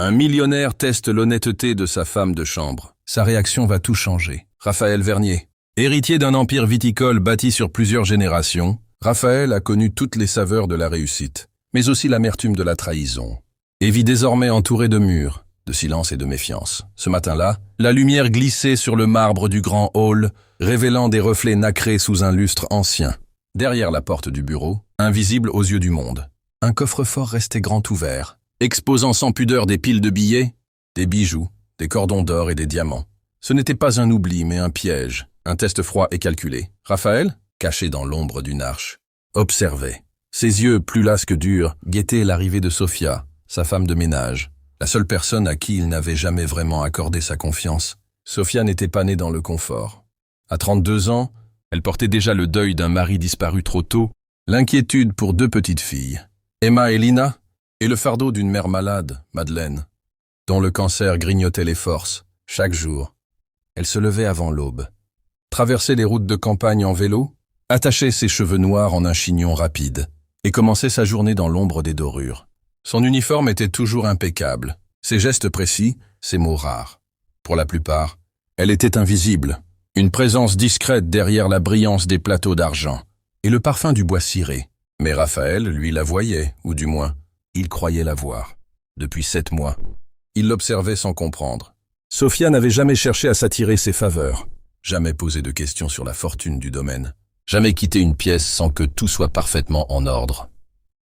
Un millionnaire teste l'honnêteté de sa femme de chambre. Sa réaction va tout changer. Raphaël Vernier. Héritier d'un empire viticole bâti sur plusieurs générations, Raphaël a connu toutes les saveurs de la réussite, mais aussi l'amertume de la trahison, et vit désormais entouré de murs, de silence et de méfiance. Ce matin-là, la lumière glissait sur le marbre du grand hall, révélant des reflets nacrés sous un lustre ancien. Derrière la porte du bureau, invisible aux yeux du monde, un coffre-fort restait grand ouvert, exposant sans pudeur des piles de billets, des bijoux, des cordons d'or et des diamants. Ce n'était pas un oubli, mais un piège, un test froid et calculé. Raphaël, caché dans l'ombre d'une arche, observait. Ses yeux, plus lasses que durs, guettaient l'arrivée de Sophia, sa femme de ménage, la seule personne à qui il n'avait jamais vraiment accordé sa confiance. Sophia n'était pas née dans le confort. À 32 ans, elle portait déjà le deuil d'un mari disparu trop tôt, l'inquiétude pour 2 petites filles, Emma et Lina, et le fardeau d'une mère malade, Madeleine, dont le cancer grignotait les forces. Chaque jour, elle se levait avant l'aube, traversait les routes de campagne en vélo, attachait ses cheveux noirs en un chignon rapide, et commençait sa journée dans l'ombre des dorures. Son uniforme était toujours impeccable, ses gestes précis, ses mots rares. Pour la plupart, elle était invisible, une présence discrète derrière la brillance des plateaux d'argent, et le parfum du bois ciré. Mais Raphaël, lui, la voyait, ou du moins, il croyait la voir. Depuis 7 mois, il l'observait sans comprendre. Sophia n'avait jamais cherché à s'attirer ses faveurs, jamais posé de questions sur la fortune du domaine, jamais quitté une pièce sans que tout soit parfaitement en ordre.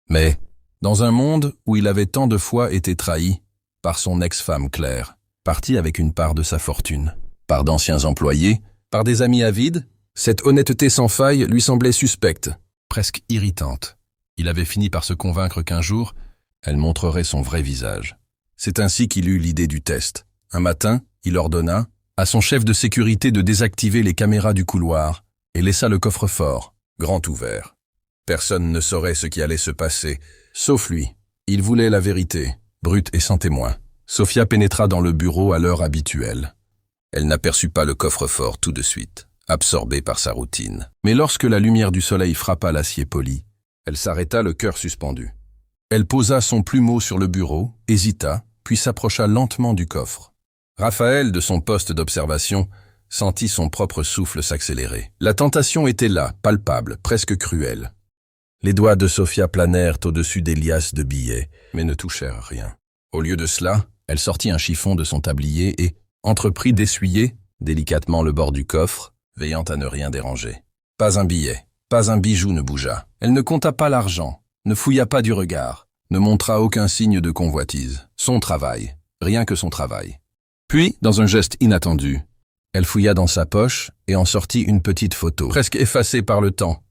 Mais, dans un monde où il avait tant de fois été trahi par son ex-femme Claire, partie avec une part de sa fortune, par d'anciens employés, par des amis avides, cette honnêteté sans faille lui semblait suspecte, presque irritante. Il avait fini par se convaincre qu'un jour, elle montrerait son vrai visage. C'est ainsi qu'il eut l'idée du test. Un matin, il ordonna à son chef de sécurité de désactiver les caméras du couloir et laissa le coffre-fort, grand ouvert. Personne ne saurait ce qui allait se passer, sauf lui. Il voulait la vérité, brute et sans témoin. Sophia pénétra dans le bureau à l'heure habituelle. Elle n'aperçut pas le coffre-fort tout de suite, absorbée par sa routine. Mais lorsque la lumière du soleil frappa l'acier poli, elle s'arrêta, le cœur suspendu. Elle posa son plumeau sur le bureau, hésita, puis s'approcha lentement du coffre. Raphaël, de son poste d'observation, sentit son propre souffle s'accélérer. La tentation était là, palpable, presque cruelle. Les doigts de Sophia planèrent au-dessus des liasses de billets, mais ne touchèrent rien. Au lieu de cela, elle sortit un chiffon de son tablier et entreprit d'essuyer délicatement le bord du coffre, veillant à ne rien déranger. Pas un billet, pas un bijou ne bougea. Elle ne compta pas l'argent, ne fouilla pas du regard, ne montra aucun signe de convoitise. Son travail, rien que son travail. Puis, dans un geste inattendu, elle fouilla dans sa poche et en sortit une petite photo, presque effacée par le temps.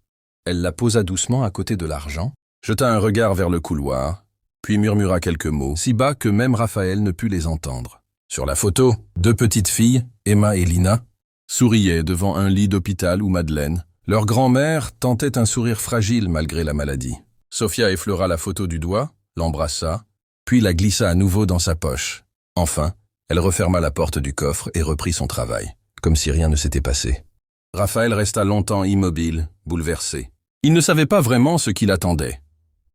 Elle la posa doucement à côté de l'argent, jeta un regard vers le couloir, puis murmura quelques mots, si bas que même Raphaël ne put les entendre. Sur la photo, 2 petites filles, Emma et Lina, souriaient devant un lit d'hôpital où Madeleine, leur grand-mère, tentait un sourire fragile malgré la maladie. Sophia effleura la photo du doigt, l'embrassa, puis la glissa à nouveau dans sa poche. Enfin, elle referma la porte du coffre et reprit son travail, comme si rien ne s'était passé. Raphaël resta longtemps immobile, bouleversé. Il ne savait pas vraiment ce qu'il attendait.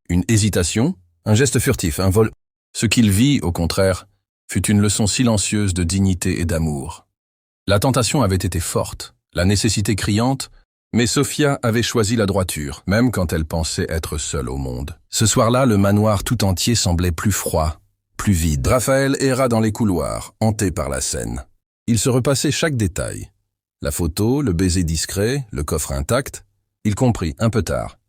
Une hésitation, un geste furtif, un vol. Ce qu'il vit, au contraire, fut une leçon silencieuse de dignité et d'amour. La tentation avait été forte, la nécessité criante, mais Sophia avait choisi la droiture, même quand elle pensait être seule au monde. Ce soir-là, le manoir tout entier semblait plus froid, plus vide. Raphaël erra dans les couloirs, hanté par la scène. Il se repassait chaque détail. La photo, le baiser discret, le coffre intact. Il comprit, un peu tard,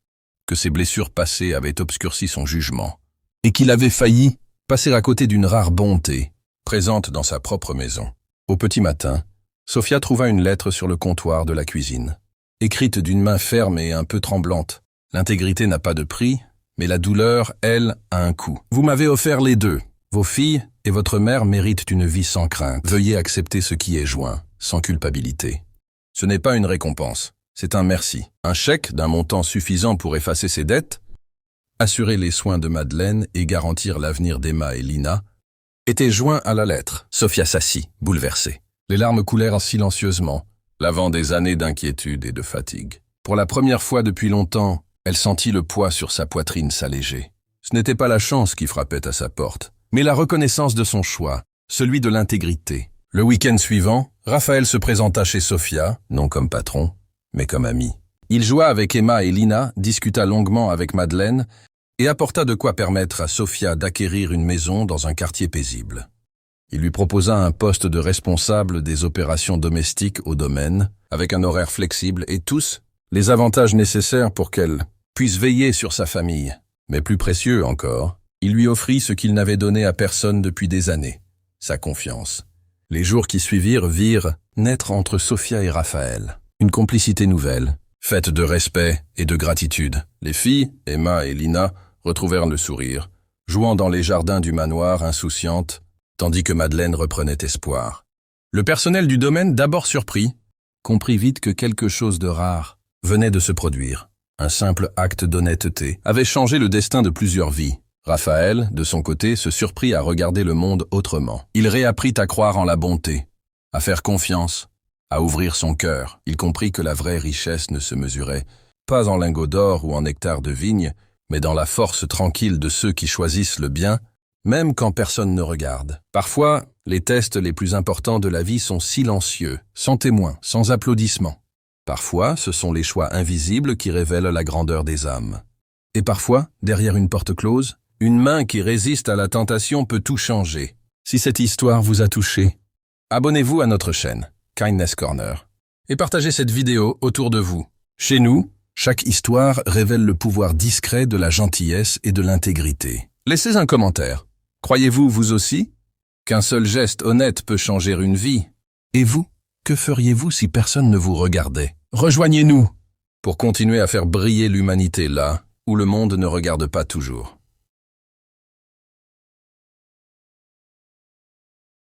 que ses blessures passées avaient obscurci son jugement, et qu'il avait failli passer à côté d'une rare bonté, présente dans sa propre maison. Au petit matin, Sophia trouva une lettre sur le comptoir de la cuisine, écrite d'une main ferme et un peu tremblante. L'intégrité n'a pas de prix, mais la douleur, elle, a un coût. Vous m'avez offert les 2. Vos filles et votre mère méritent une vie sans crainte. Veuillez accepter ce qui est joint, sans culpabilité. Ce n'est pas une récompense, c'est un merci. Un chèque d'un montant suffisant pour effacer ses dettes, assurer les soins de Madeleine et garantir l'avenir d'Emma et Lina, était joint à la lettre. Sophia s'assit, bouleversée. Les larmes coulèrent silencieusement, lavant des années d'inquiétude et de fatigue. Pour la première fois depuis longtemps, elle sentit le poids sur sa poitrine s'alléger. Ce n'était pas la chance qui frappait à sa porte, mais la reconnaissance de son choix, celui de l'intégrité. Le week-end suivant, Raphaël se présenta chez Sofia, non comme patron, mais comme ami. Il joua avec Emma et Lina, discuta longuement avec Madeleine et apporta de quoi permettre à Sofia d'acquérir une maison dans un quartier paisible. Il lui proposa un poste de responsable des opérations domestiques au domaine, avec un horaire flexible et tous les avantages nécessaires pour qu'elle puisse veiller sur sa famille. Mais plus précieux encore, il lui offrit ce qu'il n'avait donné à personne depuis des années, sa confiance. Les jours qui suivirent virent naître entre Sofia et Raphaël une complicité nouvelle, faite de respect et de gratitude. Les filles, Emma et Lina, retrouvèrent le sourire, jouant dans les jardins du manoir insouciantes, tandis que Madeleine reprenait espoir. Le personnel du domaine, d'abord surpris, comprit vite que quelque chose de rare venait de se produire. Un simple acte d'honnêteté avait changé le destin de plusieurs vies. Raphaël, de son côté, se surprit à regarder le monde autrement. Il réapprit à croire en la bonté, à faire confiance, à ouvrir son cœur. Il comprit que la vraie richesse ne se mesurait pas en lingots d'or ou en hectares de vignes, mais dans la force tranquille de ceux qui choisissent le bien, même quand personne ne regarde. Parfois, les tests les plus importants de la vie sont silencieux, sans témoins, sans applaudissements. Parfois, ce sont les choix invisibles qui révèlent la grandeur des âmes. Et parfois, derrière une porte close, une main qui résiste à la tentation peut tout changer. Si cette histoire vous a touché, abonnez-vous à notre chaîne, Kindness Corner, et partagez cette vidéo autour de vous. Chez nous, chaque histoire révèle le pouvoir discret de la gentillesse et de l'intégrité. Laissez un commentaire. Croyez-vous, vous aussi, qu'un seul geste honnête peut changer une vie? Et vous, que feriez-vous si personne ne vous regardait? Rejoignez-nous pour continuer à faire briller l'humanité là où le monde ne regarde pas toujours.